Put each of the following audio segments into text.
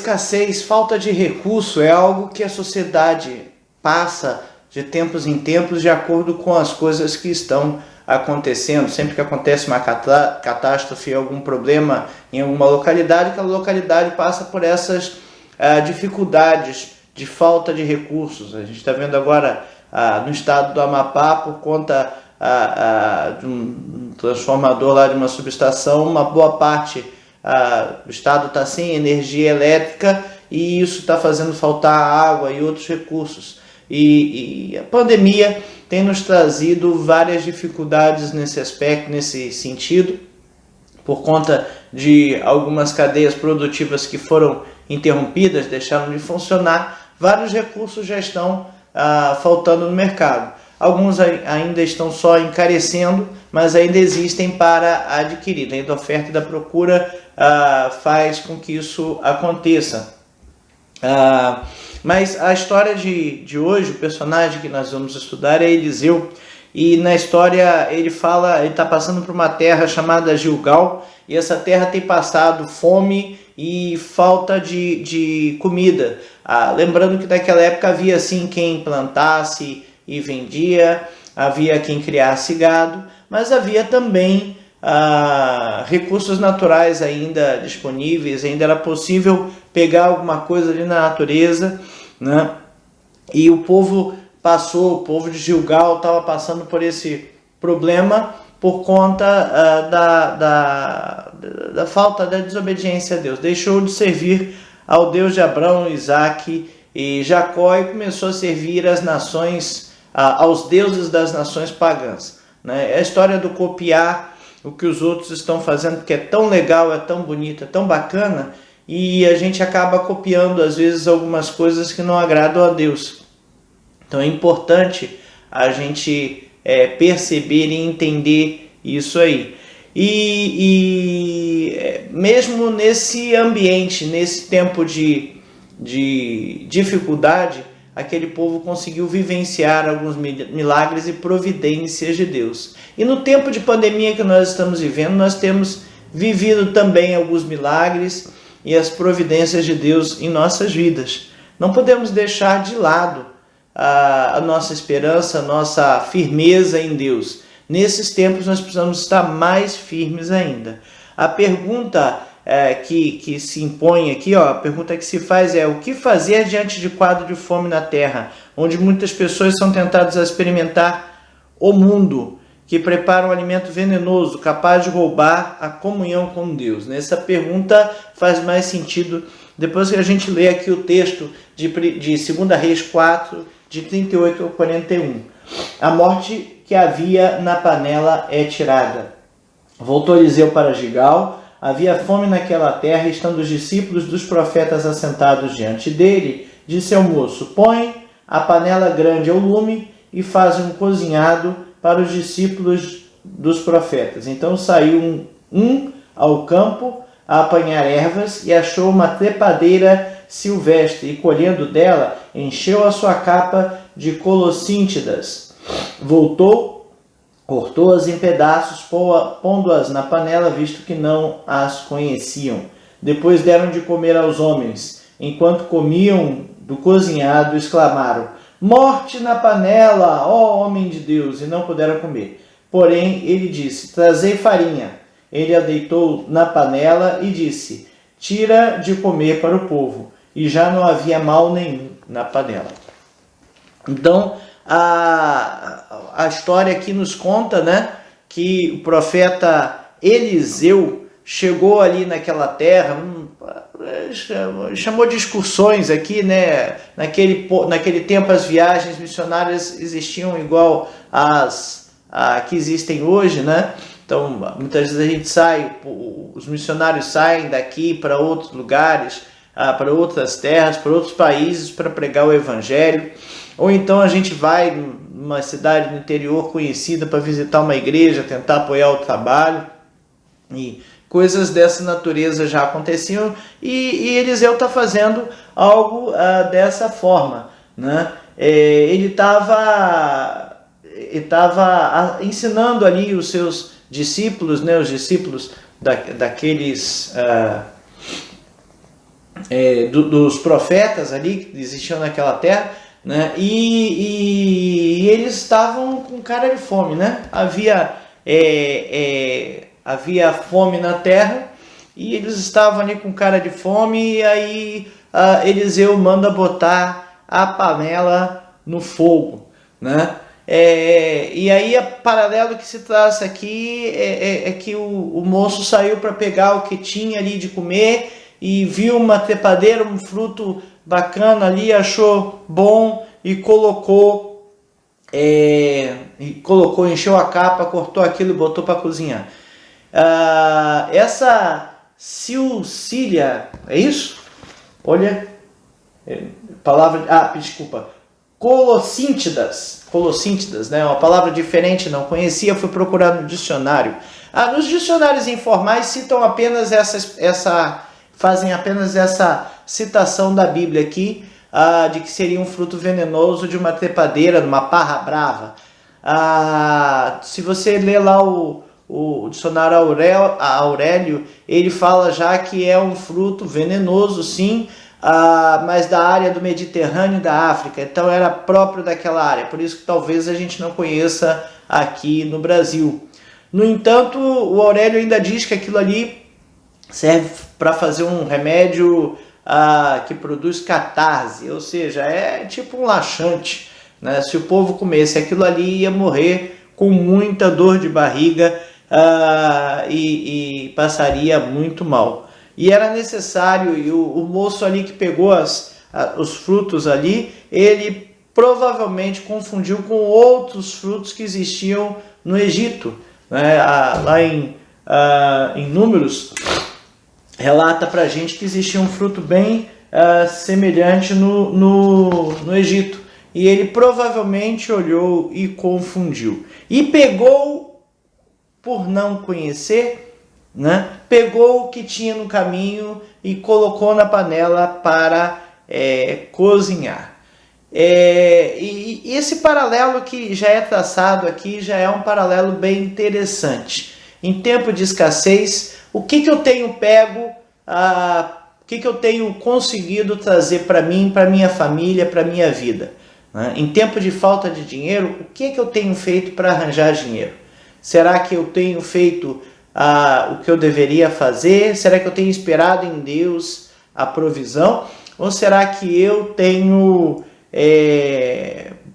escassez, falta de recurso é algo que a sociedade passa de tempos em tempos de acordo com as coisas que estão acontecendo. Sempre que acontece uma catástrofe, algum problema em alguma localidade, aquela localidade passa por essas dificuldades de falta de recursos. A gente está vendo agora no estado do Amapá, por conta de um transformador lá de uma subestação, uma boa parte o estado está sem energia elétrica e isso está fazendo faltar água e outros recursos. E a pandemia tem nos trazido várias dificuldades nesse aspecto, nesse sentido, por conta de algumas cadeias produtivas que foram interrompidas, deixaram de funcionar, vários recursos já estão faltando no mercado. Alguns ainda estão só encarecendo, mas ainda existem para adquirir. A oferta e da procura faz com que isso aconteça. Mas a história de hoje, o personagem que nós vamos estudar é Eliseu. E na história ele está passando por uma terra chamada Gilgal, e essa terra tem passado fome e falta de comida. Lembrando que naquela época havia sim quem plantasse e vendia, havia quem criasse gado, mas havia também recursos naturais ainda disponíveis, ainda era possível pegar alguma coisa ali na natureza, né? E o povo de Gilgal estava passando por esse problema por conta da falta da desobediência a Deus. Deixou de servir ao Deus de Abraão, Isaque e Jacó e começou a servir as nações, aos deuses das nações pagãs, né? É a história do copiar o que os outros estão fazendo, porque é tão legal, é tão bonito, é tão bacana, e a gente acaba copiando às vezes algumas coisas que não agradam a Deus. Então é importante a gente perceber e entender isso aí. E mesmo nesse ambiente, nesse tempo de dificuldade, aquele povo conseguiu vivenciar alguns milagres e providências de Deus. E no tempo de pandemia que nós estamos vivendo, nós temos vivido também alguns milagres e as providências de Deus em nossas vidas. Não podemos deixar de lado a nossa esperança, a nossa firmeza em Deus. Nesses tempos nós precisamos estar mais firmes ainda. A pergunta que se impõe aqui, a pergunta que se faz é: o que fazer diante de quadro de fome na terra, onde muitas pessoas são tentadas a experimentar o mundo, que prepara um alimento venenoso, capaz de roubar a comunhão com Deus? Essa pergunta faz mais sentido depois que a gente lê aqui o texto de 2 Reis 4, de 38 ao 41. A morte que havia na panela é tirada. Voltou Eliseu para Gilgal. Havia fome naquela terra, estando os discípulos dos profetas assentados diante dele. Disse ao moço: põe a panela grande ao lume e faz um cozinhado para os discípulos dos profetas. Então saiu um ao campo a apanhar ervas e achou uma trepadeira silvestre e, colhendo dela, encheu a sua capa de colossíntidas. Voltou, cortou-as em pedaços, pondo-as na panela, visto que não as conheciam. Depois deram de comer aos homens. Enquanto comiam do cozinhado, exclamaram: morte na panela, ó homem de Deus! E não puderam comer. Porém, ele disse: trazei farinha. Ele a deitou na panela e disse: tira de comer para o povo. E já não havia mal nenhum na panela. Então, a história aqui nos conta, né, que o profeta Eliseu chegou ali naquela terra, chamou de excursões aqui, né? Naquele tempo as viagens missionárias existiam igual às que existem hoje, né? Então, muitas vezes a gente os missionários saem daqui para outros lugares, para outras terras, para outros países para pregar o evangelho. Ou então a gente vai numa cidade do interior conhecida para visitar uma igreja, tentar apoiar o trabalho. E coisas dessa natureza já aconteciam e Eliseu está fazendo algo dessa forma, né? Ele estava ensinando ali os seus discípulos, né? Os discípulos daqueles dos profetas ali que existiam naquela terra, né? E eles estavam com cara de fome, né? Havia fome na terra e eles estavam ali com cara de fome, e aí Eliseu manda botar a panela no fogo, né? E aí, o paralelo que se traça aqui é que o moço saiu para pegar o que tinha ali de comer e viu uma trepadeira, um fruto bacana ali, achou bom e colocou, encheu a capa, cortou aquilo e botou para cozinhar. Essa Cilcília, é isso? Olha, Colossíntidas, né? Uma palavra diferente, não conhecia, fui procurar no dicionário. Nos dicionários informais citam apenas fazem apenas essa citação da Bíblia aqui, de que seria um fruto venenoso de uma trepadeira, de uma parra brava. Se você ler lá o dicionário Aurélio, ele fala já que é um fruto venenoso, sim, mas da área do Mediterrâneo e da África, então era próprio daquela área, por isso que talvez a gente não conheça aqui no Brasil. No entanto, o Aurélio ainda diz que aquilo ali serve para fazer um remédio que produz catarse, ou seja, é tipo um laxante, né? Se o povo comesse aquilo ali, ia morrer com muita dor de barriga e passaria muito mal. E era necessário, e o moço ali que pegou os frutos ali, ele provavelmente confundiu com outros frutos que existiam no Egito, né? Lá em Números, relata pra gente que existia um fruto bem semelhante no Egito. E ele provavelmente olhou e confundiu. E pegou, por não conhecer, né? Pegou o que tinha no caminho e colocou na panela para cozinhar. E esse paralelo que já é traçado aqui já é um paralelo bem interessante. Em tempo de escassez, o que eu tenho pego, o que eu tenho conseguido trazer para mim, para minha família, para minha vida, né? Em tempo de falta de dinheiro, o que eu tenho feito para arranjar dinheiro? Será que eu tenho feito o que eu deveria fazer? Será que eu tenho esperado em Deus a provisão? Ou será que eu tenho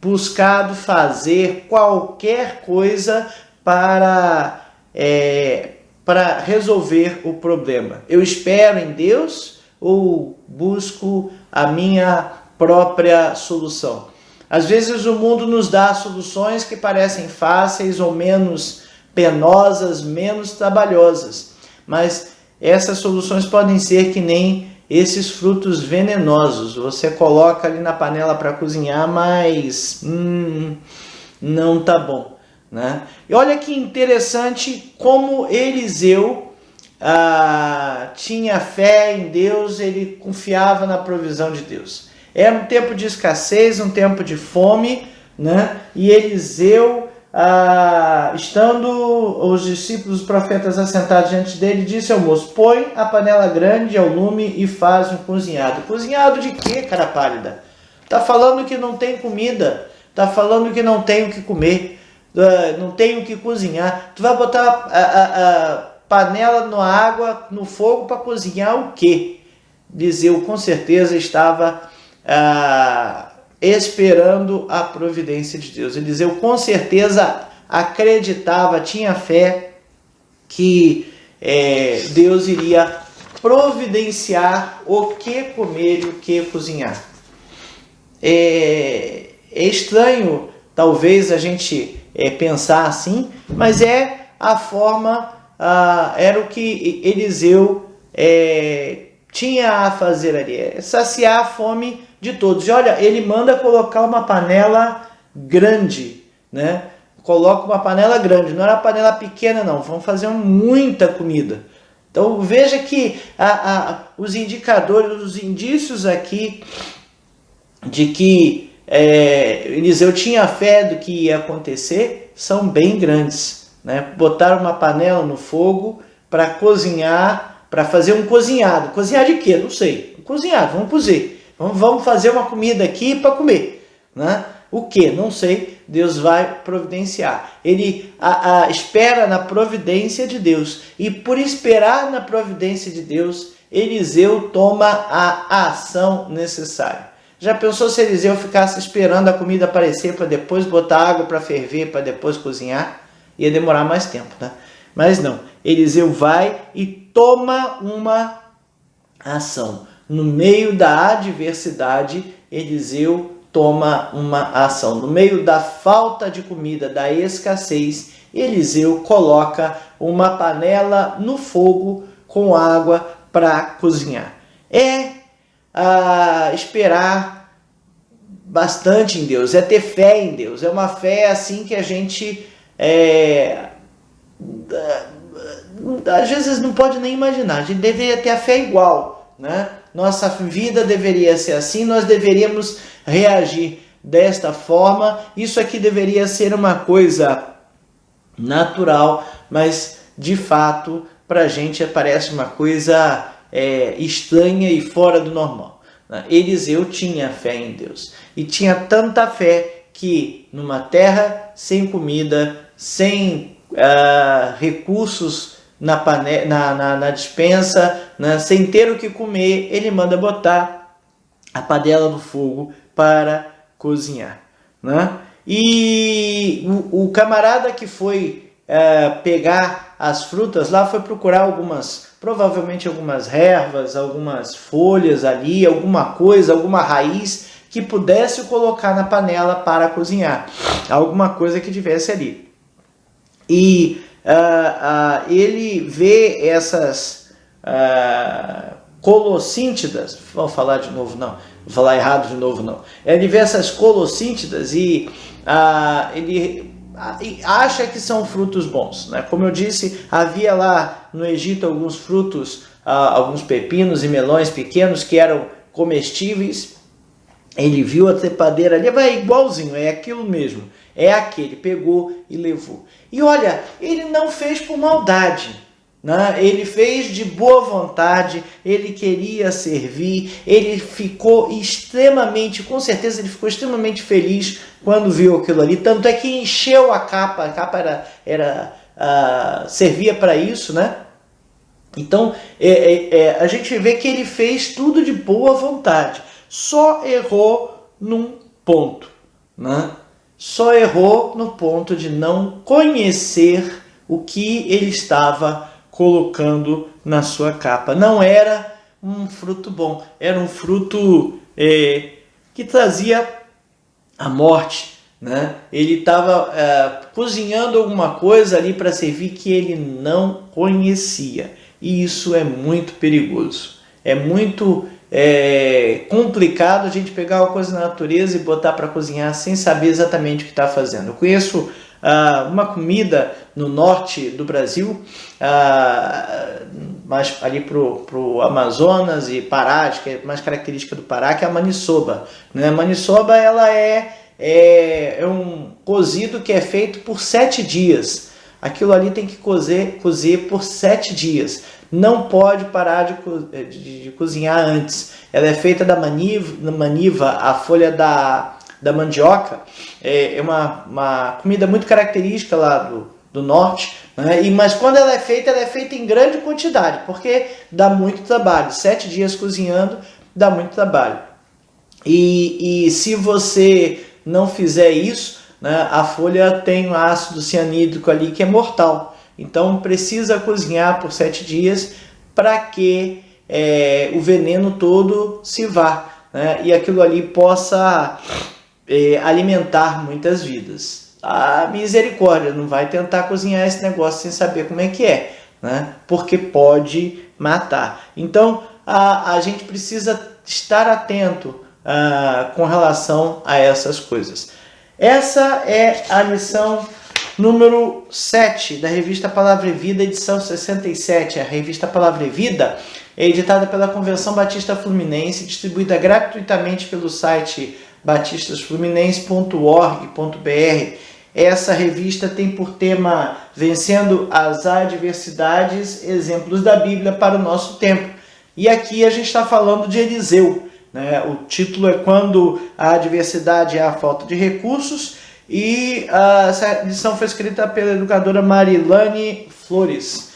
buscado fazer qualquer coisa para resolver o problema? Eu espero em Deus ou busco a minha própria solução? Às vezes o mundo nos dá soluções que parecem fáceis ou menos penosas, menos trabalhosas, mas essas soluções podem ser que nem esses frutos venenosos. Você coloca ali na panela para cozinhar, mas não tá bom, né? E olha que interessante como Eliseu tinha fé em Deus, ele confiava na provisão de Deus. Era um tempo de escassez, um tempo de fome, né? E Eliseu, estando os discípulos, os profetas assentados diante dele, disse ao moço: põe a panela grande ao lume e faz um cozinhado. Cozinhado de quê, cara pálida? Tá falando que não tem comida, tá falando que não tem o que comer, não tem o que cozinhar. Tu vai botar a panela na água, no fogo, para cozinhar o quê? Eliseu com certeza estava esperando a providência de Deus. Eliseu com certeza acreditava, tinha fé que Deus iria providenciar o que comer e o que cozinhar. É estranho talvez a gente pensar assim, mas é a forma, era o que Eliseu tinha a fazer ali, saciar a fome de todos. E olha, ele manda colocar uma panela grande, né? Coloca uma panela grande, não era uma panela pequena não, vamos fazer muita comida. Então veja que os indicadores, os indícios aqui de que Eliseu tinha fé do que ia acontecer são bem grandes, né? Botar uma panela no fogo para cozinhar, para fazer um cozinhado. Cozinhar de quê? Não sei. cozinhar, vamos cozer. Vamos fazer uma comida aqui para comer, né? O que? Não sei, Deus vai providenciar. Ele espera na providência de Deus. E por esperar na providência de Deus, Eliseu toma a ação necessária. Já pensou se Eliseu ficasse esperando a comida aparecer para depois botar água para ferver, para depois cozinhar? Ia demorar mais tempo, né? Mas não, Eliseu vai e toma uma ação. No meio da adversidade, Eliseu toma uma ação. No meio da falta de comida, da escassez, Eliseu coloca uma panela no fogo com água para cozinhar. Esperar bastante em Deus, é ter fé em Deus. É uma fé assim que a gente às vezes não pode nem imaginar. A gente deveria ter a fé igual, né? Nossa vida deveria ser assim, nós deveríamos reagir desta forma. Isso aqui deveria ser uma coisa natural, mas de fato para a gente parece uma coisa estranha e fora do normal. Eliseu tinha fé em Deus e tinha tanta fé que numa terra sem comida, sem recursos na despensa, né, sem ter o que comer, ele manda botar a panela no fogo para cozinhar, né? E o camarada que foi pegar as frutas lá foi procurar provavelmente algumas ervas, algumas folhas ali, alguma coisa, alguma raiz que pudesse colocar na panela para cozinhar, alguma coisa que tivesse ali. E ele vê essas colossíntidas, vou falar de novo não, vou falar errado de novo não, ele vê essas colossíntidas e ele acha que são frutos bons, né? Como eu disse, havia lá no Egito alguns frutos, alguns pepinos e melões pequenos que eram comestíveis. Ele viu a trepadeira ali, vai igualzinho, é aquilo mesmo, é aquele, pegou e levou. E olha, ele não fez por maldade, né? Ele fez de boa vontade, ele queria servir, ele ficou com certeza ele ficou extremamente feliz quando viu aquilo ali, tanto é que encheu a capa servia para isso, né? Então, a gente vê que ele fez tudo de boa vontade. Só errou num ponto, né? Só errou no ponto de não conhecer o que ele estava colocando na sua capa. Não era um fruto bom, era um fruto que trazia a morte, né? Ele estava cozinhando alguma coisa ali para servir que ele não conhecia. E isso é muito perigoso. É muito complicado a gente pegar uma coisa na natureza e botar para cozinhar sem saber exatamente o que está fazendo. Eu conheço uma comida no norte do Brasil, mais ali pro Amazonas e Pará, que é mais característica do Pará, que é a maniçoba, né? A maniçoba ela é um cozido que é feito por 7 dias. Aquilo ali tem que cozer por 7 dias. Não pode parar de cozinhar antes. Ela é feita da maniva, a folha da mandioca. É uma comida muito característica lá do norte, né? Mas quando ela é feita em grande quantidade, porque dá muito trabalho. 7 dias cozinhando dá muito trabalho. E se você não fizer isso, né, a folha tem um ácido cianídrico ali que é mortal. Então precisa cozinhar por 7 dias para que o veneno todo se vá, né, e aquilo ali possa alimentar muitas vidas. A misericórdia, não vai tentar cozinhar esse negócio sem saber como é que é, né, porque pode matar. Então a gente precisa estar atento com relação a essas coisas. Essa é a lição número 7 da revista Palavra e Vida, edição 67. A revista Palavra e Vida é editada pela Convenção Batista Fluminense, distribuída gratuitamente pelo site batistasfluminense.org.br. Essa revista tem por tema Vencendo as Adversidades, Exemplos da Bíblia para o Nosso Tempo. E aqui a gente está falando de Eliseu, né? O título é Quando a Adversidade é a Falta de Recursos, e essa lição foi escrita pela educadora Marilane Flores.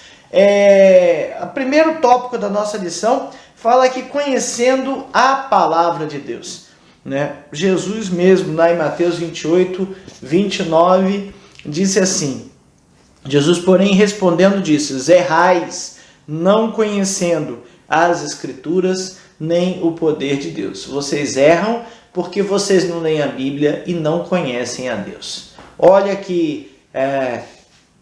O primeiro tópico da nossa lição fala que conhecendo a palavra de Deus, né? Jesus mesmo, lá em Mateus 28, 29, disse assim: Jesus, porém, respondendo, disse: errais, não conhecendo as Escrituras, nem o poder de Deus. Vocês erram porque vocês não leem a Bíblia e não conhecem a Deus. Olha que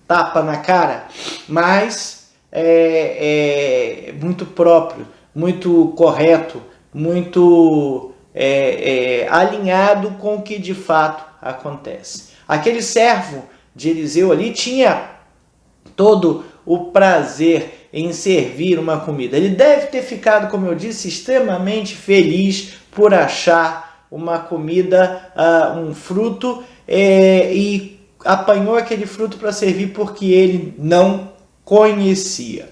tapa na cara, mas é muito próprio, muito correto, muito alinhado com o que de fato acontece. Aquele servo de Eliseu ali tinha todo o prazer em servir uma comida. Ele deve ter ficado, como eu disse, extremamente feliz por achar uma comida, um fruto, e apanhou aquele fruto para servir porque ele não conhecia.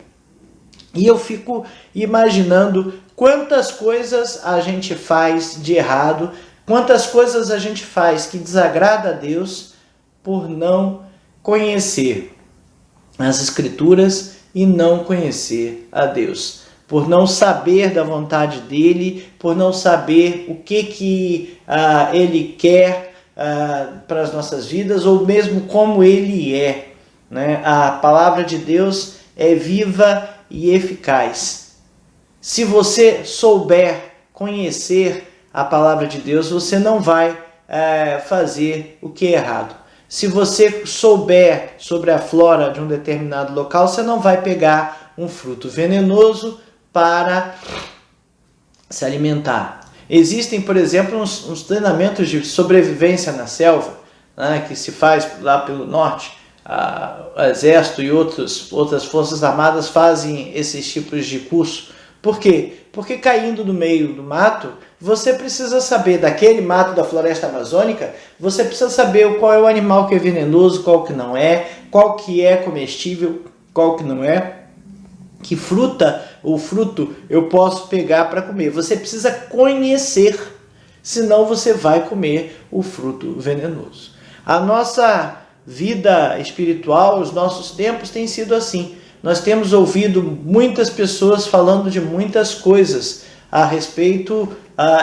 E eu fico imaginando quantas coisas a gente faz de errado, quantas coisas a gente faz que desagrada a Deus por não conhecer as Escrituras e não conhecer a Deus, por não saber da vontade dele, por não saber o que ele quer para as nossas vidas, ou mesmo como ele é, né? A palavra de Deus é viva e eficaz. Se você souber conhecer a palavra de Deus, você não vai fazer o que é errado. Se você souber sobre a flora de um determinado local, você não vai pegar um fruto venenoso para se alimentar. Existem, por exemplo, uns treinamentos de sobrevivência na selva, né, que se faz lá pelo norte. O Exército e outras forças armadas fazem esses tipos de curso. Por quê? Porque caindo no meio do mato, você precisa saber daquele mato da floresta amazônica, você precisa saber qual é o animal que é venenoso, qual que não é, qual que é comestível, qual que não é, que fruto eu posso pegar para comer. Você precisa conhecer, senão você vai comer o fruto venenoso. A nossa vida espiritual, os nossos tempos têm sido assim. Nós temos ouvido muitas pessoas falando de muitas coisas a respeito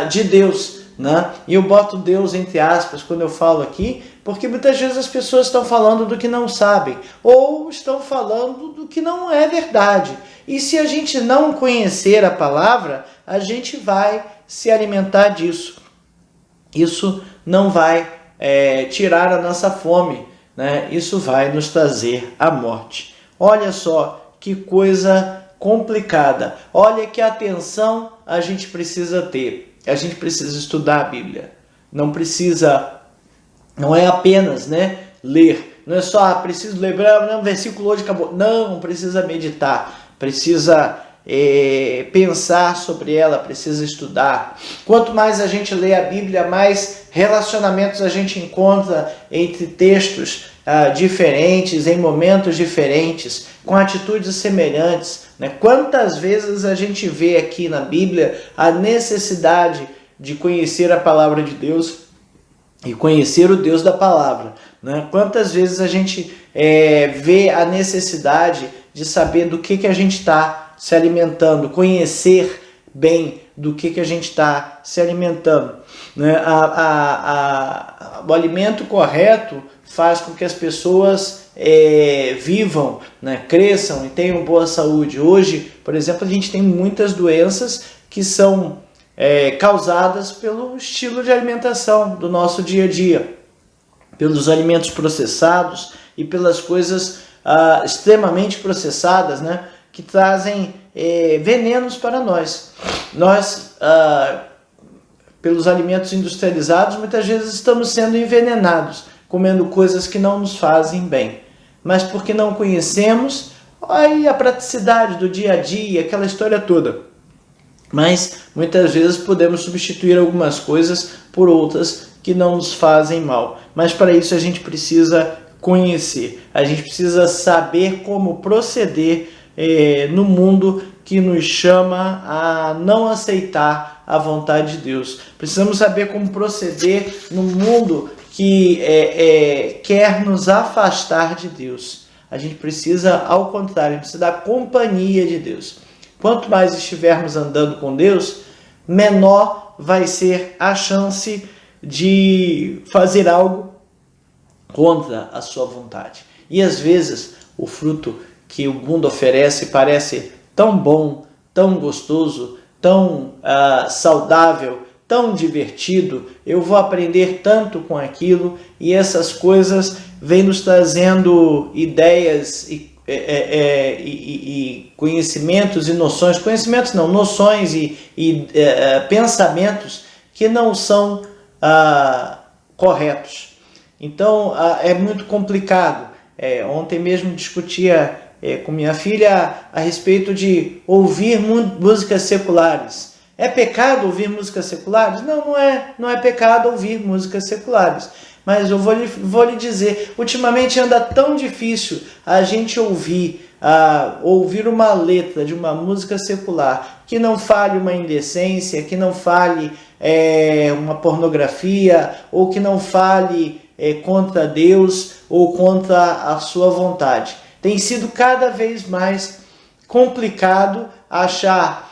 de Deus, né? E eu boto Deus entre aspas quando eu falo aqui, porque muitas vezes as pessoas estão falando do que não sabem, ou estão falando do que não é verdade. E se a gente não conhecer a palavra, a gente vai se alimentar disso. Isso não vai tirar a nossa fome, né? Isso vai nos trazer a morte. Olha só que coisa complicada. Olha que atenção a gente precisa ter. A gente precisa estudar a Bíblia. Não é apenas, ler. Não é só, preciso lembrar um versículo hoje acabou. Não, precisa meditar. Precisa pensar sobre ela, precisa estudar. Quanto mais a gente lê a Bíblia, mais relacionamentos a gente encontra entre textos diferentes, em momentos diferentes, com atitudes semelhantes, né? Quantas vezes a gente vê aqui na Bíblia a necessidade de conhecer a palavra de Deus e conhecer o Deus da palavra, né? Quantas vezes a gente vê a necessidade de saber do que a gente está se alimentando, conhecer bem do que a gente está se alimentando, né? O alimento correto faz com que as pessoas vivam, né? Cresçam e tenham boa saúde. Hoje, por exemplo, a gente tem muitas doenças que são causadas pelo estilo de alimentação do nosso dia a dia, pelos alimentos processados e pelas coisas extremamente processadas, né? Que trazem venenos para nós. Nós, pelos alimentos industrializados, muitas vezes estamos sendo envenenados, comendo coisas que não nos fazem bem. Mas porque não conhecemos, aí a praticidade do dia a dia, aquela história toda. Mas muitas vezes podemos substituir algumas coisas por outras que não nos fazem mal. Mas para isso a gente precisa conhecer, a gente precisa saber como proceder no mundo que nos chama a não aceitar a vontade de Deus. Precisamos saber como proceder no mundo que quer nos afastar de Deus. A gente precisa, ao contrário, a gente precisa da companhia de Deus. Quanto mais estivermos andando com Deus, menor vai ser a chance de fazer algo contra a sua vontade. E às vezes o fruto que o mundo oferece parece tão bom, tão gostoso, tão saudável, tão divertido. Eu vou aprender tanto com aquilo, e essas coisas vêm nos trazendo ideias e conhecimentos e noções, noções e pensamentos que não são corretos. Então é muito complicado. Ontem mesmo discutia com minha filha a respeito de ouvir músicas seculares. É pecado ouvir músicas seculares? Não é pecado ouvir músicas seculares. Mas eu vou lhe dizer, ultimamente anda tão difícil a gente ouvir uma letra de uma música secular que não fale uma indecência, que não fale uma pornografia, ou que não fale contra Deus ou contra a sua vontade. Tem sido cada vez mais complicado achar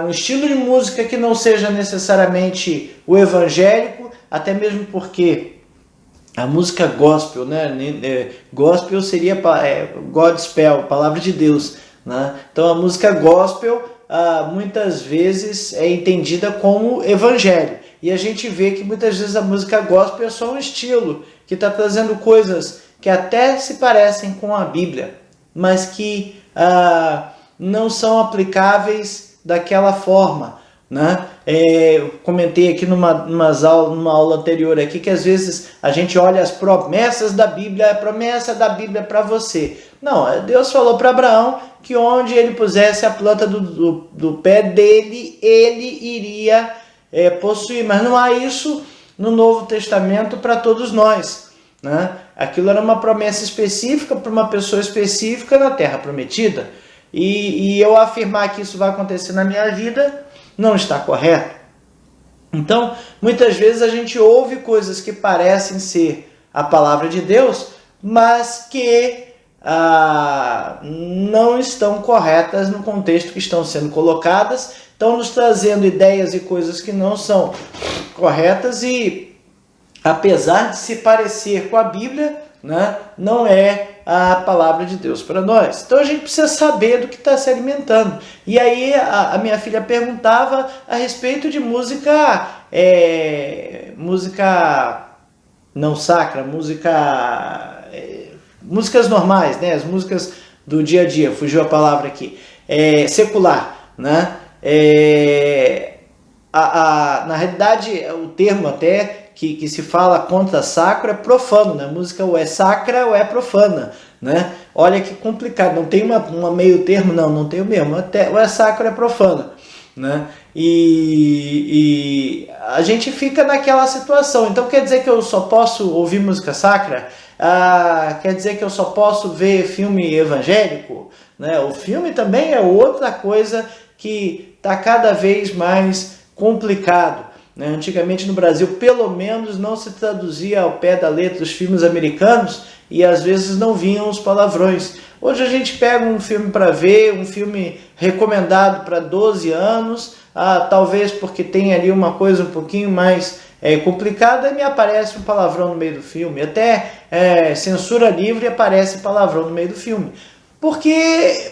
um estilo de música que não seja necessariamente o evangélico, até mesmo porque a música gospel, gospel seria Godspell, palavra de Deus, né? Então a música gospel muitas vezes é entendida como evangelho. E a gente vê que muitas vezes a música gospel é só um estilo que está trazendo coisas que até se parecem com a Bíblia, mas que não são aplicáveis daquela forma, né? Eu comentei aqui numa aula anterior aqui que às vezes a gente olha as promessas da Bíblia, a promessa da Bíblia para você. Não, Deus falou para Abraão que onde ele pusesse a planta do pé dele, ele iria possuir. Mas não há isso no Novo Testamento para todos nós, né? Aquilo era uma promessa específica para uma pessoa específica na Terra Prometida. E eu afirmar que isso vai acontecer na minha vida não está correto. Então, muitas vezes a gente ouve coisas que parecem ser a palavra de Deus, mas que não estão corretas no contexto que estão sendo colocadas, estão nos trazendo ideias e coisas que não são corretas e, apesar de se parecer com a Bíblia, né, não é a palavra de Deus para nós. Então a gente precisa saber do que está se alimentando. E aí a minha filha perguntava a respeito de música não sacra, músicas normais, né, as músicas do dia a dia, fugiu a palavra aqui, secular, né? Na realidade, o termo até que se fala contra sacro é profano, né? A música ou é sacra ou é profana, né? Olha que complicado, não tem uma meio termo, não tem o mesmo, ou é sacro ou é profana, né? E a gente fica naquela situação. Então quer dizer que eu só posso ouvir música sacra? Quer dizer que eu só posso ver filme evangélico, né? O filme também é outra coisa que está cada vez mais complicado, né? Antigamente no Brasil, pelo menos, não se traduzia ao pé da letra os filmes americanos e às vezes não vinham os palavrões. Hoje a gente pega um filme para ver, um filme recomendado para 12 anos, talvez porque tem ali uma coisa um pouquinho mais complicada, e me aparece um palavrão no meio do filme. Até censura livre aparece palavrão no meio do filme. Porque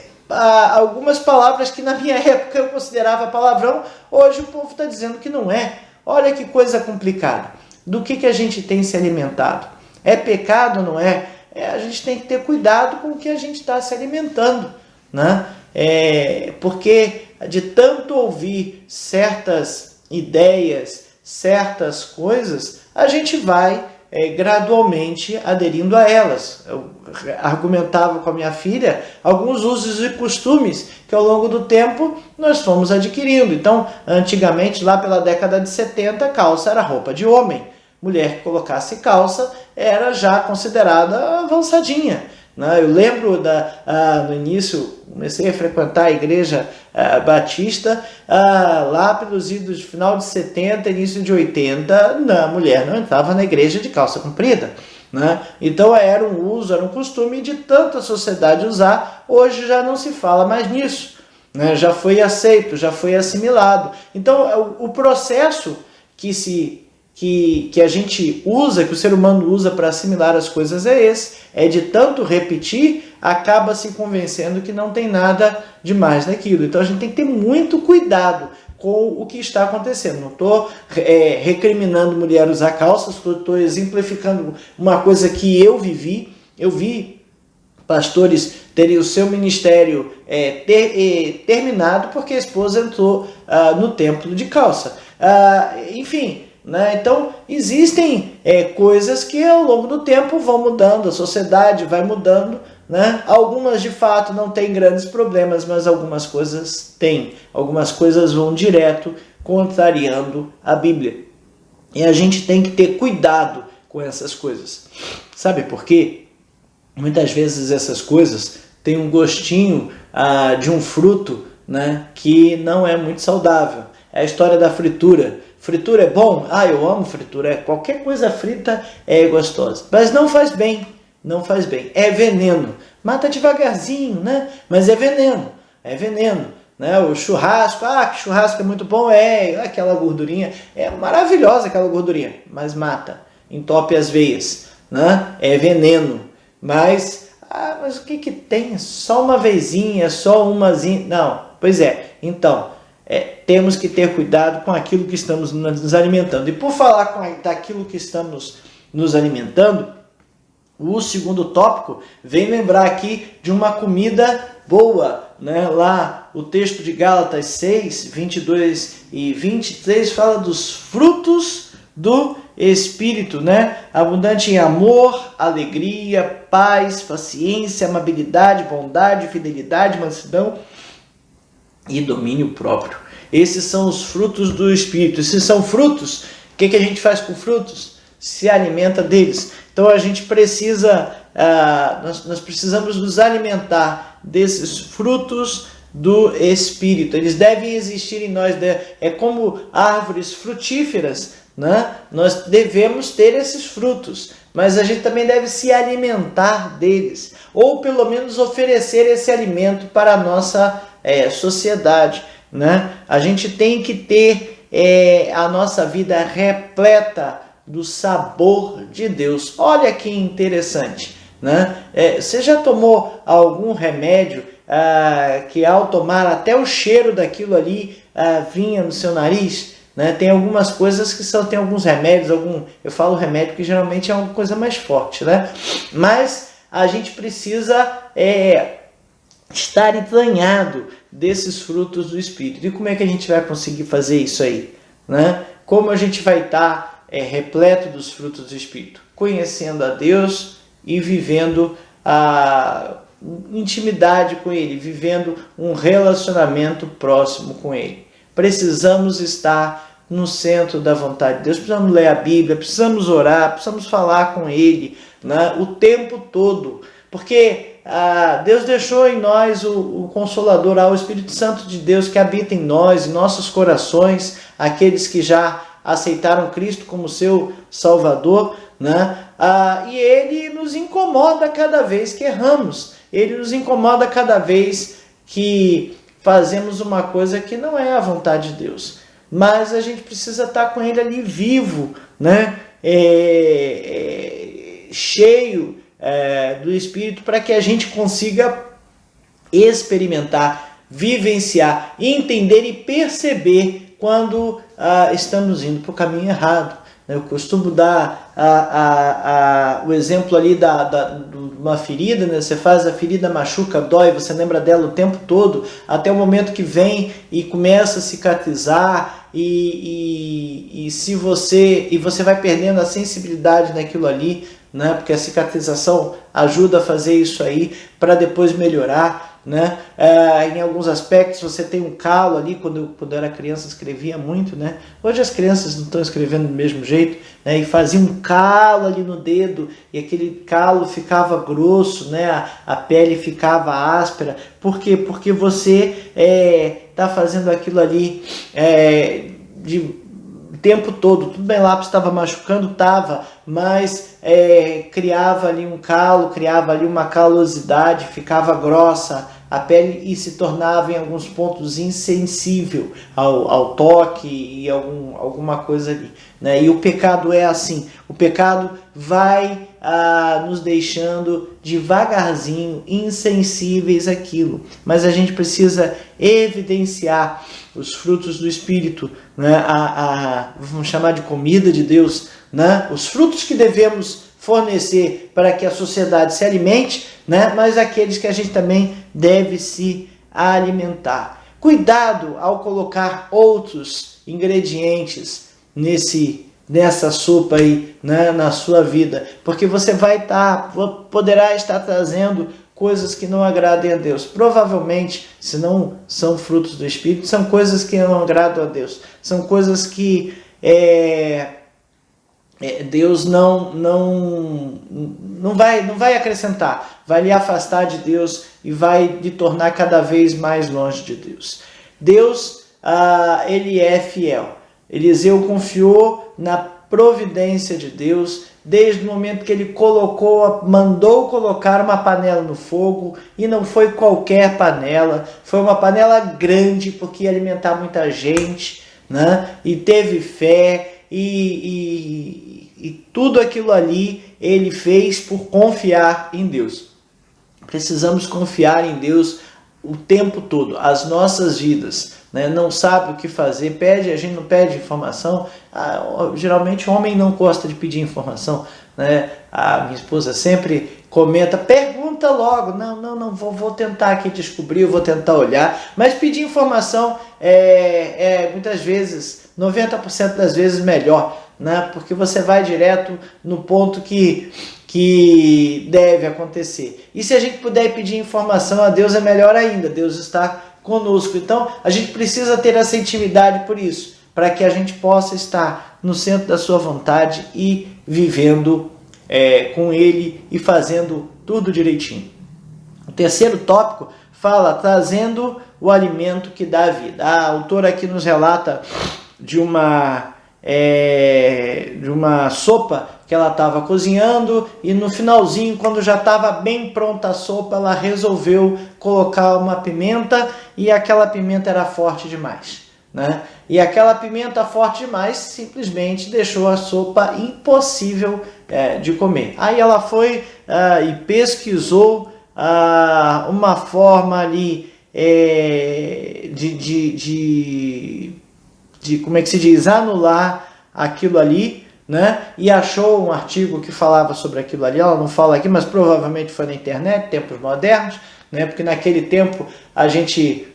algumas palavras que na minha época eu considerava palavrão, hoje o povo está dizendo que não é. Olha que coisa complicada. Do que a gente tem se alimentado? É pecado ou não é? A gente tem que ter cuidado com o que a gente está se alimentando, né? Porque de tanto ouvir certas ideias, certas coisas, a gente vai gradualmente aderindo a elas. Eu argumentava com a minha filha alguns usos e costumes que ao longo do tempo nós fomos adquirindo. Então, antigamente, lá pela década de 70, calça era roupa de homem. Mulher que colocasse calça era já considerada avançadinha, né? Eu lembro no início, comecei a frequentar a igreja batista lá pelos idos de final de 70, início de 80, a mulher não entrava na igreja de calça comprida, né? Então era um uso, era um costume de tanta sociedade usar. Hoje já não se fala mais nisso, né? Já foi aceito, já foi assimilado. Então o processo que a gente usa, que o ser humano usa para assimilar as coisas é esse, é de tanto repetir, acaba se convencendo que não tem nada demais naquilo. Então a gente tem que ter muito cuidado com o que está acontecendo. Não estou recriminando mulher usar calças, estou exemplificando uma coisa que eu vivi. Eu vi pastores terem o seu ministério terminado porque a esposa entrou no templo de calça. Enfim, né? Então existem coisas que ao longo do tempo vão mudando, a sociedade vai mudando, né? Algumas de fato não têm grandes problemas, mas algumas coisas têm, algumas coisas vão direto contrariando a Bíblia. E a gente tem que ter cuidado com essas coisas. Sabe por quê? Muitas vezes essas coisas têm um gostinho de um fruto, né, que não é muito saudável. É a história da fritura. Fritura é bom? Eu amo fritura. Qualquer coisa frita é gostosa. Mas não faz bem. Não faz bem. É veneno. Mata devagarzinho, né? Mas é veneno. É veneno. Né? O churrasco. Que churrasco é muito bom. Aquela gordurinha. É maravilhosa aquela gordurinha. Mas mata. Entope as veias. Né? É veneno. Mas o que tem? Só uma vezinha, só umazinha. Não. Pois é. Então, temos que ter cuidado com aquilo que estamos nos alimentando. E por falar daquilo que estamos nos alimentando, o segundo tópico vem lembrar aqui de uma comida boa, né? Lá o texto de Gálatas 6, 22 e 23 fala dos frutos do Espírito, né? Abundante em amor, alegria, paz, paciência, amabilidade, bondade, fidelidade, mansidão e domínio próprio. Esses são os frutos do Espírito. Esses são frutos. O que a gente faz com frutos? Se alimenta deles. Então a gente precisa, nós precisamos nos alimentar desses frutos do Espírito. Eles devem existir em nós. É como árvores frutíferas, né? Nós devemos ter esses frutos, mas a gente também deve se alimentar deles, ou pelo menos oferecer esse alimento para a nossa sociedade, né? A gente tem que ter a nossa vida repleta do sabor de Deus. Olha que interessante, né? Você já tomou algum remédio que ao tomar até o cheiro daquilo ali vinha no seu nariz? Né? Tem algumas coisas que tem alguns remédios, eu falo remédio que geralmente é uma coisa mais forte, né? Mas a gente precisa estar entranhado desses frutos do Espírito. E como é que a gente vai conseguir fazer isso aí? Né? Como a gente vai estar repleto dos frutos do Espírito? Conhecendo a Deus e vivendo a intimidade com Ele, vivendo um relacionamento próximo com Ele. Precisamos estar no centro da vontade de Deus, precisamos ler a Bíblia, precisamos orar, precisamos falar com Ele, né, o tempo todo, porque Deus deixou em nós o Consolador, o Espírito Santo de Deus que habita em nós, em nossos corações, aqueles que já aceitaram Cristo como seu Salvador, né? E Ele nos incomoda cada vez que erramos, Ele nos incomoda cada vez que fazemos uma coisa que não é a vontade de Deus, mas a gente precisa estar com Ele ali vivo, né? Cheio do Espírito, para que a gente consiga experimentar, vivenciar, entender e perceber quando estamos indo para o caminho errado. Eu costumo dar o exemplo ali de uma ferida, né? Você faz a ferida, machuca, dói, você lembra dela o tempo todo, até o momento que vem e começa a cicatrizar, e você vai perdendo a sensibilidade naquilo ali, né? Porque a cicatrização ajuda a fazer isso aí para depois melhorar. né? Em alguns aspectos você tem um calo ali, quando eu era criança escrevia muito, né? Hoje as crianças não estão escrevendo do mesmo jeito, né? E fazia um calo ali no dedo, e aquele calo ficava grosso, né? A pele ficava áspera. Por quê? Porque você está fazendo aquilo ali de tempo todo. Tudo bem, lápis estava machucando, estava, mas criava ali um calo, criava ali uma calosidade, ficava grossa a pele e se tornava em alguns pontos insensível ao toque e alguma coisa ali, né? E o pecado é assim, o pecado vai nos deixando devagarzinho insensíveis àquilo, mas a gente precisa evidenciar os frutos do Espírito, né? Vamos chamar de comida de Deus, né? Os frutos que devemos fornecer para que a sociedade se alimente, né? Mas aqueles que a gente também deve se alimentar. Cuidado ao colocar outros ingredientes nessa sopa aí, né, na sua vida, porque você poderá estar trazendo coisas que não agradem a Deus. Provavelmente, se não são frutos do Espírito, são coisas que não agradam a Deus. São coisas que Deus não vai acrescentar, vai lhe afastar de Deus e vai lhe tornar cada vez mais longe de Deus. Deus, ele é fiel. Eliseu confiou na providência de Deus desde o momento que ele mandou colocar uma panela no fogo, e não foi qualquer panela, foi uma panela grande, porque ia alimentar muita gente, né? E teve fé, e tudo aquilo ali ele fez por confiar em Deus. Precisamos confiar em Deus o tempo todo, as nossas vidas, né? Não sabe o que fazer, a gente não pede informação. Geralmente o homem não gosta de pedir informação, né? A minha esposa sempre comenta, pergunta logo, não, vou tentar aqui descobrir, vou tentar olhar, mas pedir informação muitas vezes, 90% das vezes melhor, né? Porque você vai direto no ponto que deve acontecer. E se a gente puder pedir informação a Deus, é melhor ainda. Deus está conosco. Então, a gente precisa ter essa intimidade por isso, para que a gente possa estar no centro da sua vontade e vivendo com Ele e fazendo tudo direitinho. O terceiro tópico fala trazendo o alimento que dá vida. A autora aqui nos relata de uma sopa que ela estava cozinhando, e no finalzinho, quando já estava bem pronta a sopa, ela resolveu colocar uma pimenta, e aquela pimenta era forte demais, né? E aquela pimenta forte demais simplesmente deixou a sopa impossível de comer. Aí ela foi e pesquisou uma forma ali de como é que se diz, anular aquilo ali, né? E achou um artigo que falava sobre aquilo ali. Ela não fala aqui, mas provavelmente foi na internet, tempos modernos, né? Porque naquele tempo,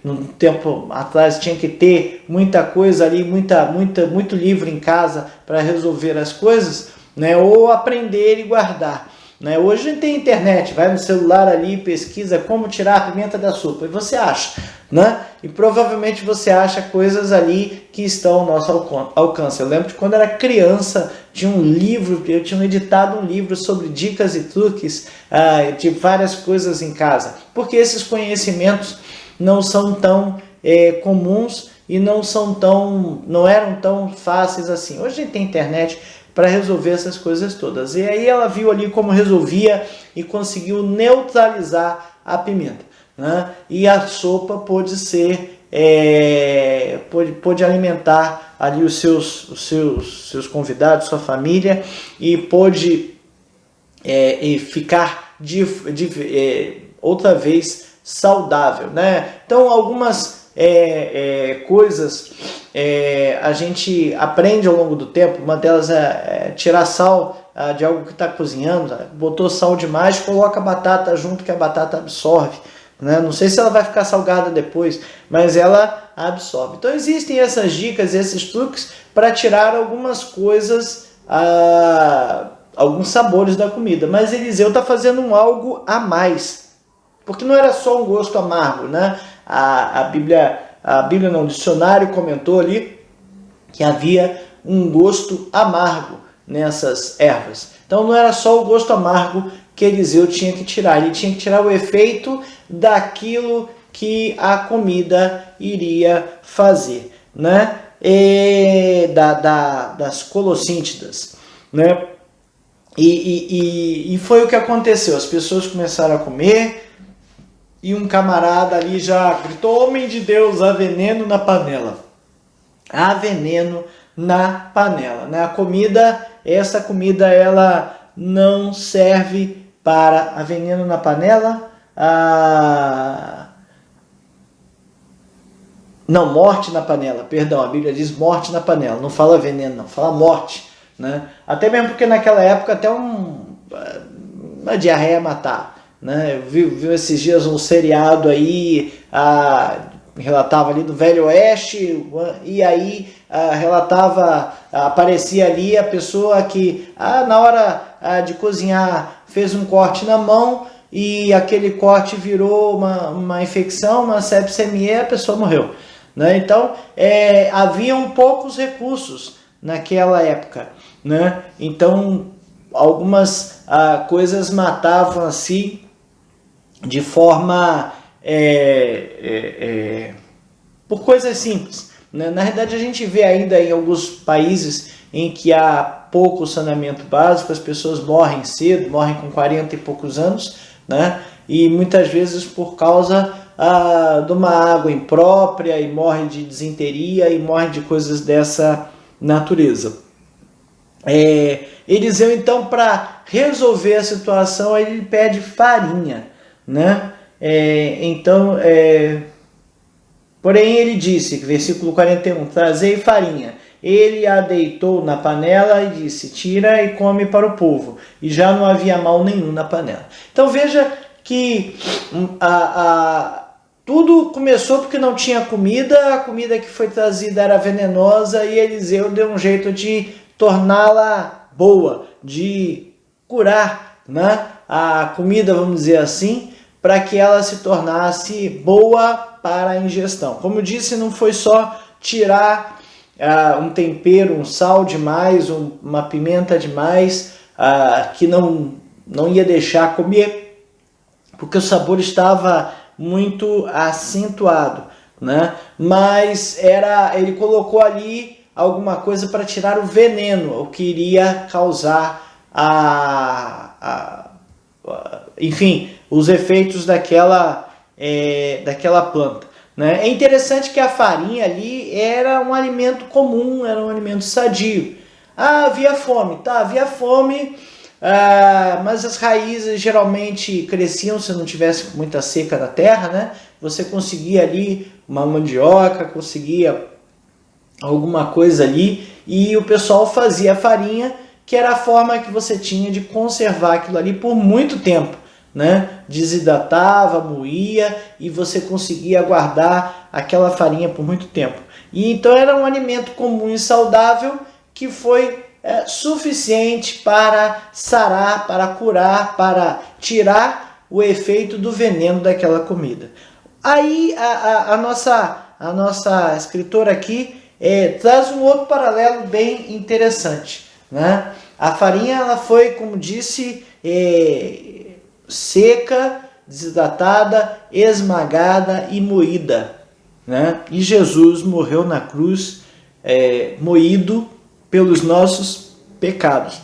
no tempo atrás, tinha que ter muita coisa ali, muito livro em casa para resolver as coisas, né? Ou aprender e guardar, né? Hoje a gente tem internet, vai no celular ali e pesquisa como tirar a pimenta da sopa, e você acha, né? E provavelmente você acha coisas ali que estão ao nosso alcance. Eu lembro de quando eu era criança, eu tinha editado um livro sobre dicas e truques de várias coisas em casa, porque esses conhecimentos não são tão comuns e não eram tão fáceis assim. Hoje a gente tem internet para resolver essas coisas todas. E aí ela viu ali como resolvia e conseguiu neutralizar a pimenta, né? E a sopa pôde alimentar ali os seus convidados, sua família, e pôde ficar outra vez saudável, né? Então algumas coisas a gente aprende ao longo do tempo. Uma delas é tirar sal de algo que está cozinhando. Botou sal demais, coloca a batata junto, que a batata absorve, né? Não sei se ela vai ficar salgada depois, mas ela absorve. Então existem essas dicas, esses truques para tirar algumas coisas, alguns sabores da comida. Mas Eliseu está fazendo algo a mais. porque não era só um gosto amargo, né? A Bíblia não, o dicionário comentou ali que havia um gosto amargo nessas ervas. Então não era só o gosto amargo que Eliseu tinha que tirar, ele tinha que tirar o efeito daquilo que a comida iria fazer, né? Das colossíntidas, né? E foi o que aconteceu, as pessoas começaram a comer e um camarada ali já gritou: homem de Deus, há veneno na panela. Há veneno na panela, né? Essa comida ela não serve para a veneno na panela, não, morte na panela, perdão, a Bíblia diz morte na panela, não fala veneno, não, fala morte, né? Até mesmo porque naquela época até uma diarreia matar, né? Eu vi esses dias um seriado aí, relatava ali do Velho Oeste, e aí aparecia ali a pessoa que na hora de cozinhar fez um corte na mão e aquele corte virou uma infecção, uma sepsemia, a pessoa morreu, né? Então haviam poucos recursos naquela época, né? Então algumas coisas matavam assim de forma por coisas simples, né? Na realidade a gente vê ainda em alguns países em que há pouco saneamento básico, as pessoas morrem cedo, morrem com 40 e poucos anos, né? E muitas vezes por causa de uma água imprópria, e morre de disenteria e morre de coisas dessa natureza. Eliseu então, para resolver a situação, ele pede farinha, né? Porém ele disse, versículo 41, trazei farinha. Ele a deitou na panela e disse, tira e come para o povo. E já não havia mal nenhum na panela. Então veja que tudo começou porque não tinha comida, a comida que foi trazida era venenosa e Eliseu deu um jeito de torná-la boa, de curar, né, a comida, vamos dizer assim, para que ela se tornasse boa para a ingestão. Como eu disse, não foi só tirar um tempero, um sal demais, uma pimenta demais, que não ia deixar comer, porque o sabor estava muito acentuado, né? Mas ele colocou ali alguma coisa para tirar o veneno, o que iria causar enfim, os efeitos daquela planta, né? É interessante que a farinha ali era um alimento comum, era um alimento sadio. Havia fome, havia fome, mas as raízes geralmente cresciam se não tivesse muita seca na terra, né? Você conseguia ali uma mandioca, conseguia alguma coisa ali, e o pessoal fazia a farinha, que era a forma que você tinha de conservar aquilo ali por muito tempo, né? Desidratava, moía e você conseguia guardar aquela farinha por muito tempo. E então era um alimento comum e saudável que foi suficiente para sarar, para curar, para tirar o efeito do veneno daquela comida. Aí a nossa escritora aqui traz um outro paralelo bem interessante, né? A farinha ela foi, como disse, seca, desidratada, esmagada e moída, né? E Jesus morreu na cruz moído pelos nossos pecados.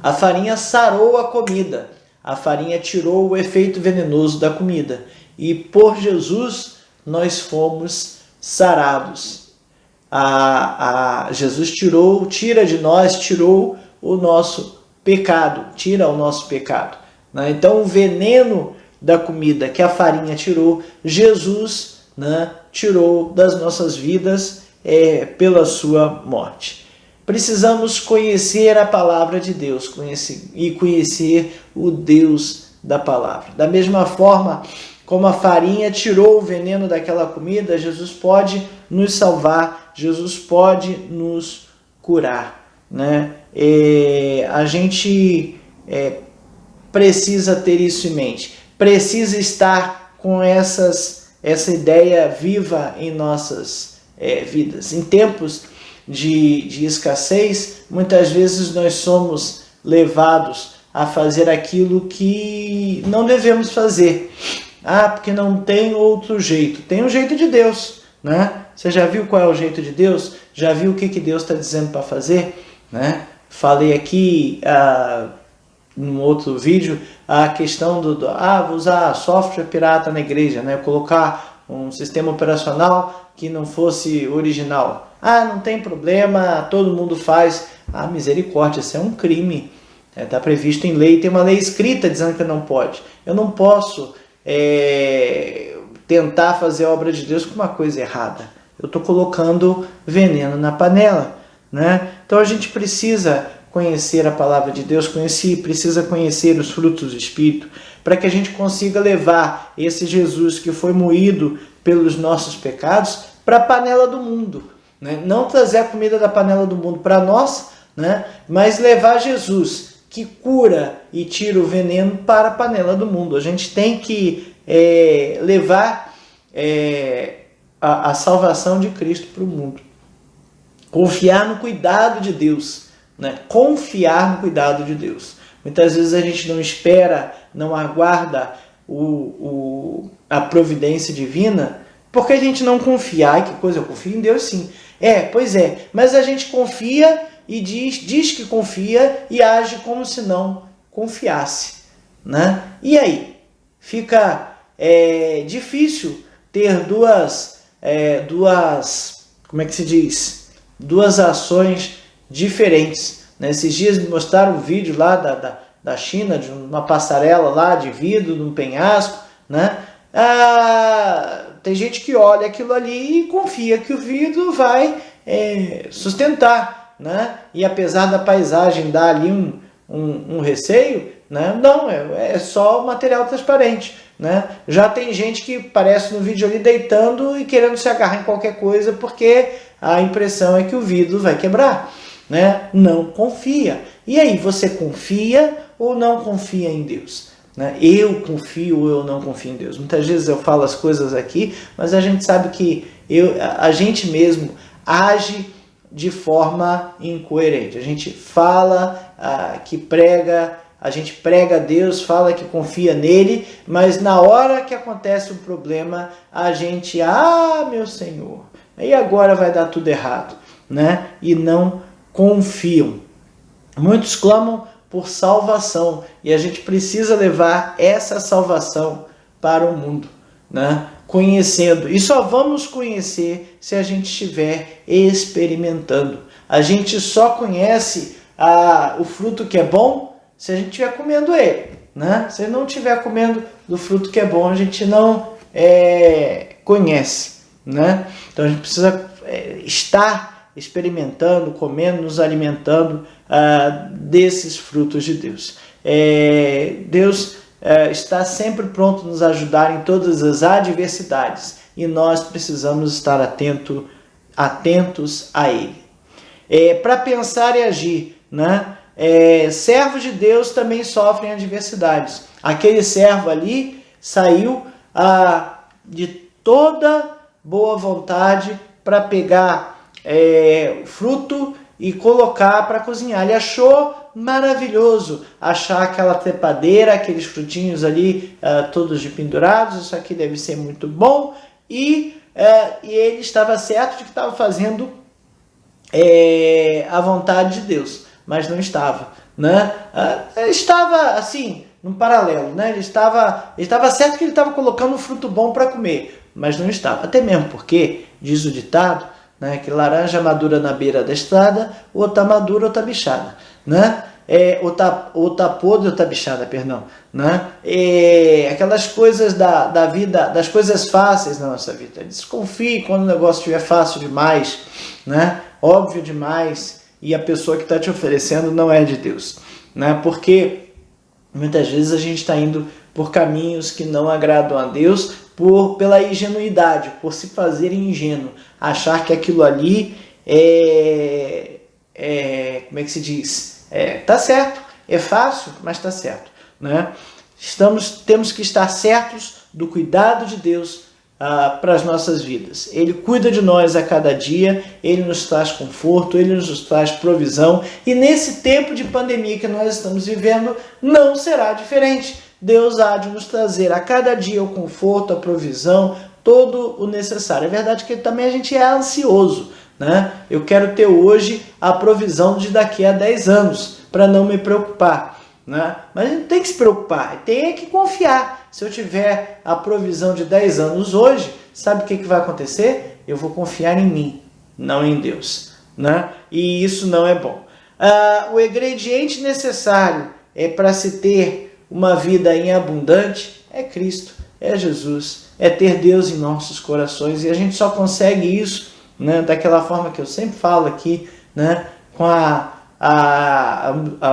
A farinha sarou a comida, a farinha tirou o efeito venenoso da comida e por Jesus nós fomos sarados. Jesus tira de nós, tirou o nosso pecado, tira o nosso pecado, né? Então o veneno da comida que a farinha tirou, Jesus, né, tirou das nossas vidas pela sua morte. Precisamos conhecer a palavra de Deus, conhecer o Deus da palavra. Da mesma forma como a farinha tirou o veneno daquela comida, Jesus pode nos salvar, Jesus pode nos curar, né? A gente precisa ter isso em mente. precisa estar com essa ideia viva em nossas vidas. Em tempos de escassez, muitas vezes nós somos levados a fazer aquilo que não devemos fazer. Porque não tem outro jeito. Tem o jeito de Deus, né? Você já viu qual é o jeito de Deus? Já viu o que Deus está dizendo para fazer? Né? Falei aqui num outro vídeo a questão vou usar software pirata na igreja, né? Colocar um sistema operacional que não fosse original. Não tem problema, todo mundo faz. Misericórdia, isso é um crime. Está previsto em lei, tem uma lei escrita dizendo que não pode. Eu não posso tentar fazer a obra de Deus com uma coisa errada. Eu estou colocando veneno na panela, né? Então a gente precisa conhecer a palavra de Deus, precisa conhecer os frutos do Espírito, para que a gente consiga levar esse Jesus que foi moído pelos nossos pecados para a panela do mundo, né? Não trazer a comida da panela do mundo para nós, né? Mas levar Jesus, que cura e tira o veneno, para a panela do mundo. A gente tem que levar a salvação de Cristo para o mundo. Confiar no cuidado de Deus, né? Confiar no cuidado de Deus. Muitas vezes a gente não espera, não aguarda a providência divina, porque a gente não confia. Que coisa, eu confio em Deus sim. Pois é, mas a gente confia e diz que confia e age como se não confiasse, né? E aí? Fica difícil ter duas, como é que se diz? Duas ações diferentes, né? Esses dias me mostraram um vídeo lá da China, de uma passarela lá de vidro, num penhasco, né? Tem gente que olha aquilo ali e confia que o vidro vai sustentar, né? E apesar da paisagem dar ali um receio, né? Não, é só material transparente, né? Já tem gente que parece no vídeo ali deitando e querendo se agarrar em qualquer coisa porque a impressão é que o vidro vai quebrar, né? Não confia. E aí, você confia ou não confia em Deus? Né? Eu confio ou eu não confio em Deus? Muitas vezes eu falo as coisas aqui, mas a gente sabe que a gente mesmo age de forma incoerente. A gente fala que prega, a gente prega a Deus, fala que confia nele, mas na hora que acontece um problema, a gente, meu Senhor, aí agora vai dar tudo errado, né? E não confiam. Muitos clamam por salvação e a gente precisa levar essa salvação para o mundo, né? Conhecendo. E só vamos conhecer se a gente estiver experimentando. A gente só conhece o fruto que é bom se a gente estiver comendo ele, né? Se não estiver comendo do fruto que é bom, a gente não conhece, né? Então a gente precisa estar experimentando, comendo, nos alimentando desses frutos de Deus. Deus está sempre pronto a nos ajudar em todas as adversidades e nós precisamos estar atentos a Ele. Para pensar e agir, né? Servos de Deus também sofrem adversidades. Aquele servo ali saiu de toda boa vontade para pegar fruto e colocar para cozinhar. Ele achou maravilhoso achar aquela trepadeira, aqueles frutinhos ali todos de pendurados. Isso aqui deve ser muito bom. E ele estava certo de que estava fazendo a vontade de Deus, mas não estava, né? Estava assim, num paralelo, né? Ele estava certo que ele estava colocando um fruto bom para comer, mas não estava. Até mesmo porque, diz o ditado, né, que laranja madura na beira da estrada, ou tá madura ou tá bichada, né? Ou tá podre ou tá bichada, perdão, né? Aquelas coisas da vida, das coisas fáceis na nossa vida. Desconfie quando o negócio estiver fácil demais, né? Óbvio demais, e a pessoa que está te oferecendo não é de Deus, né? Porque muitas vezes a gente está indo por caminhos que não agradam a Deus, pela ingenuidade, por se fazer ingênuo, achar que aquilo ali como é que se diz? Tá certo, é fácil, mas tá certo, né? Temos que estar certos do cuidado de Deus para as nossas vidas. Ele cuida de nós a cada dia, Ele nos traz conforto, Ele nos traz provisão, e nesse tempo de pandemia que nós estamos vivendo, não será diferente. Deus há de nos trazer a cada dia o conforto, a provisão, todo o necessário. É verdade que também a gente é ansioso, né? Eu quero ter hoje a provisão de daqui a 10 anos, para não me preocupar, né? Mas a gente tem que se preocupar, tem que confiar. Se eu tiver a provisão de 10 anos hoje, sabe o que vai acontecer? Eu vou confiar em mim, não em Deus, né? E isso não é bom. O ingrediente necessário para se ter uma vida em abundante é Cristo, é Jesus, é ter Deus em nossos corações. E a gente só consegue isso, né, daquela forma que eu sempre falo aqui, né, com a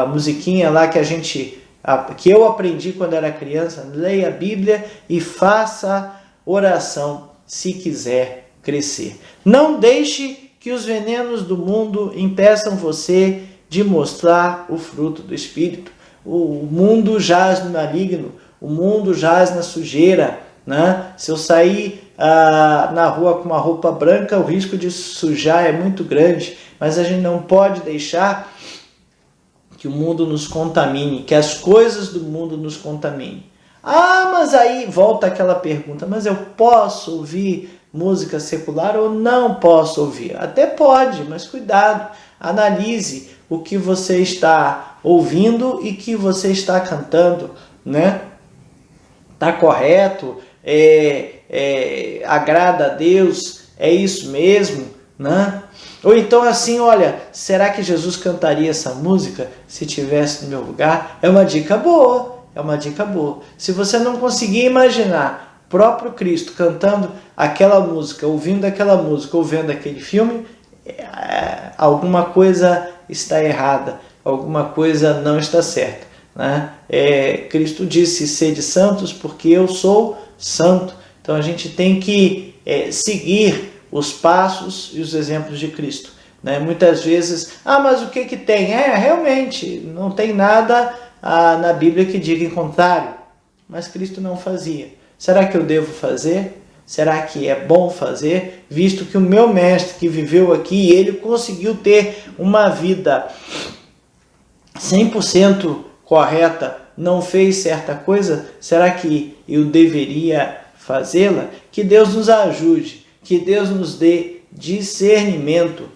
musiquinha lá que eu aprendi quando era criança: leia a Bíblia e faça oração se quiser crescer. Não deixe que os venenos do mundo impeçam você de mostrar o fruto do Espírito. O mundo jaz no maligno, o mundo jaz na sujeira, né? Se eu sair na rua com uma roupa branca, o risco de sujar é muito grande, mas a gente não pode deixar que o mundo nos contamine, que as coisas do mundo nos contaminem. Mas aí volta aquela pergunta: mas eu posso ouvir música secular ou não posso ouvir? Até pode, mas cuidado, analise o que você está ouvindo e que você está cantando, né? Tá correto? Agrada a Deus? É isso mesmo, né? Ou então assim, olha, será que Jesus cantaria essa música se estivesse no meu lugar? É uma dica boa, é uma dica boa. Se você não conseguir imaginar o próprio Cristo cantando aquela música, ouvindo aquela música, ou vendo aquele filme, alguma coisa está errada, alguma coisa não está certa, né? Cristo disse: sede santos porque eu sou santo. Então a gente tem que seguir os passos e os exemplos de Cristo, né? Muitas vezes, mas o que tem? Realmente, não tem nada na Bíblia que diga em contrário, mas Cristo não fazia. Será que eu devo fazer? Será que é bom fazer? Visto que o meu mestre que viveu aqui, ele conseguiu ter uma vida 100% correta, não fez certa coisa, será que eu deveria fazê-la? Que Deus nos ajude, que Deus nos dê discernimento,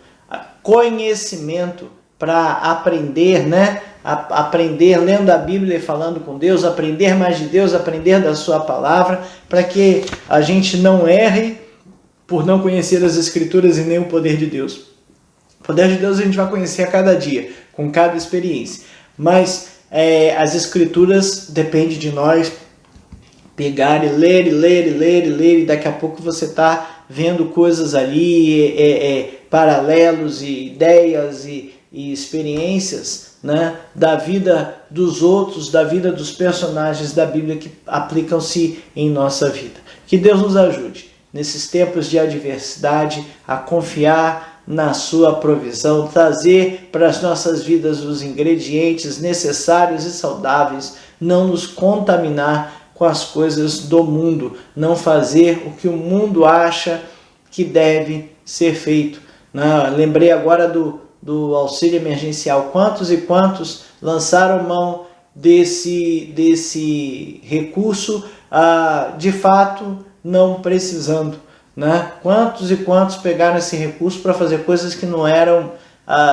conhecimento para aprender, né? Aprender lendo a Bíblia e falando com Deus, aprender mais de Deus, aprender da sua palavra, para que a gente não erre por não conhecer as Escrituras e nem o poder de Deus. O poder de Deus a gente vai conhecer a cada dia, com cada experiência, mas as Escrituras depende de nós pegar e ler, e daqui a pouco você está vendo coisas ali, paralelos e ideias e experiências, né, da vida dos outros, da vida dos personagens da Bíblia que aplicam-se em nossa vida. Que Deus nos ajude, nesses tempos de adversidade, a confiar na sua provisão, trazer para as nossas vidas os ingredientes necessários e saudáveis, não nos contaminar com as coisas do mundo, não fazer o que o mundo acha que deve ser feito. Lembrei agora do auxílio emergencial. Quantos e quantos lançaram mão desse recurso, de fato não precisando, né? Quantos e quantos pegaram esse recurso para fazer coisas que não eram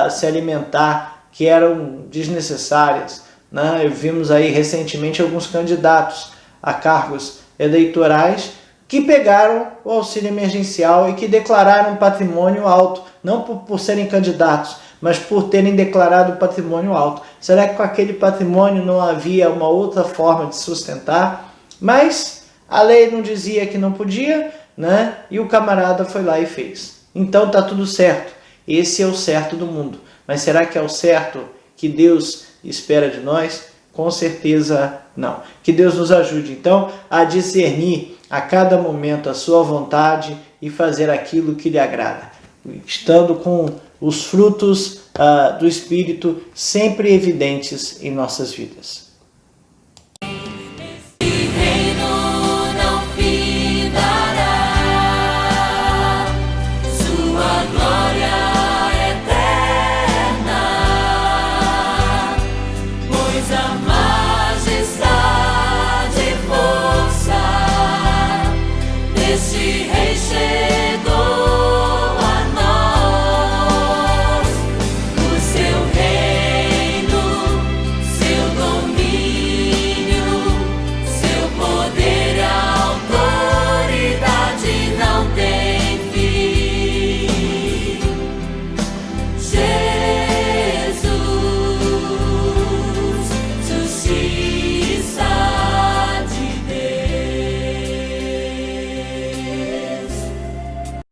se alimentar, que eram desnecessárias, né? Vimos aí recentemente alguns candidatos a cargos eleitorais que pegaram o auxílio emergencial e que declararam patrimônio alto, não por serem candidatos, mas por terem declarado patrimônio alto. Será que com aquele patrimônio não havia uma outra forma de sustentar? Mas a lei não dizia que não podia, né? E o camarada foi lá e fez. Então tá tudo certo. Esse é o certo do mundo. Mas será que é o certo que Deus espera de nós? Com certeza não. Que Deus nos ajude, então, a discernir a cada momento a sua vontade e fazer aquilo que lhe agrada, estando com os frutos do Espírito sempre evidentes em nossas vidas.